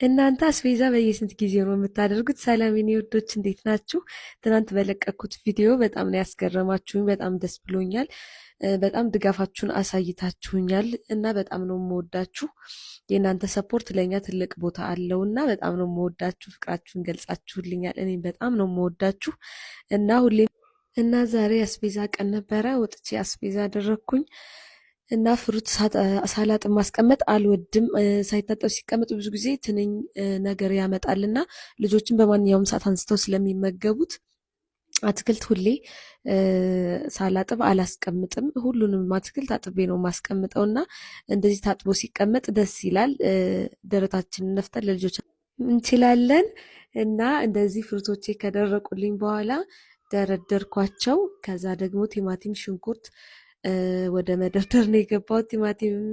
እናንተ አስቤዛ በየስንት ጊዜ ነው የምታደርጉት? ሰላም የኔ ውዶች እንዴት ናችሁ? ትናንት በለቀኩት ቪዲዮ በጣም ነው ያስገረማችሁኝ። በጣም ደስ ብሎኛል። በጣም ድጋፋችሁን አሳይታችሁኛል እና በጣም ነው የምወዳችሁ። የእናንተ ሰፖርት ለእኛ ትልቅ ቦታ አለው እና በጣም ነው የምወዳችሁ። ፍቅራችሁን ገልጻችሁልኛል። እኔም በጣም ነው የምወዳችሁ እና ሁሌም እና ዛሬ አስቤዛ ቀን ነበረ። ወጥቼ አስቤዛ አደረግኩኝ እና ፍሩት ሳላጥ ማስቀመጥ አልወድም። ሳይታጠብ ሲቀመጥ ብዙ ጊዜ ትንኝ ነገር ያመጣልና ልጆችን በማንኛውም ሰዓት አንስተው ስለሚመገቡት አትክልት ሁሌ ሳላጥብ አላስቀምጥም። ሁሉንም አትክልት አጥቤ ነው ማስቀምጠው እና እንደዚህ ታጥቦ ሲቀመጥ ደስ ይላል። ደረታችንን ነፍተን ለልጆች እንችላለን እና እንደዚህ ፍሩቶቼ ከደረቁልኝ በኋላ ደረደርኳቸው። ከዛ ደግሞ ቲማቲም፣ ሽንኩርት ወደ መደርደር ነው የገባሁት። ቲማቲምም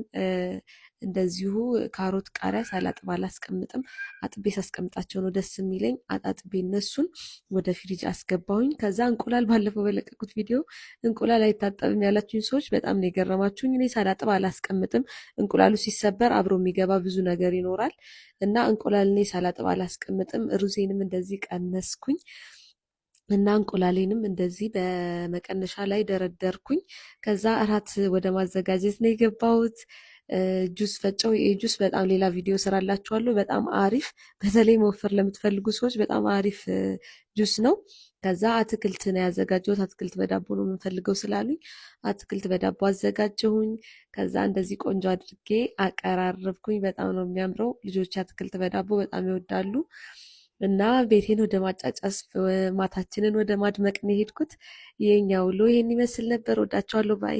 እንደዚሁ ካሮት፣ ቃሪያ ሳላጥብ አላስቀምጥም። አጥቤ ሳስቀምጣቸው ነው ደስ የሚለኝ። አጣጥቤ እነሱን ወደ ፍሪጅ አስገባሁኝ። ከዛ እንቁላል ባለፈው በለቀቁት ቪዲዮ እንቁላል አይታጠብም ያላችሁኝ ሰዎች በጣም ነው የገረማችሁኝ። እኔ ሳላጥብ አላስቀምጥም። እንቁላሉ ሲሰበር አብሮ የሚገባ ብዙ ነገር ይኖራል እና እንቁላል እኔ ሳላጥብ አላስቀምጥም። ሩዜንም እንደዚህ ቀነስኩኝ እና እንቁላሌንም እንደዚህ በመቀነሻ ላይ ደረደርኩኝ። ከዛ እራት ወደ ማዘጋጀት ነው የገባሁት። ጁስ ፈጨው። ጁስ በጣም ሌላ ቪዲዮ ስራላችኋለሁ። በጣም አሪፍ፣ በተለይ መወፈር ለምትፈልጉ ሰዎች በጣም አሪፍ ጁስ ነው። ከዛ አትክልት ነው ያዘጋጀሁት። አትክልት በዳቦ ነው የምንፈልገው ስላሉኝ አትክልት በዳቦ አዘጋጀሁኝ። ከዛ እንደዚህ ቆንጆ አድርጌ አቀራረብኩኝ። በጣም ነው የሚያምረው። ልጆች አትክልት በዳቦ በጣም ይወዳሉ። እና ቤቴን ወደ ማጫጫስ ማታችንን ወደ ማድመቅ ነው የሄድኩት። የኛ ውሎ ይሄን ይመስል ነበር። ወዳችኋለሁ። ባይ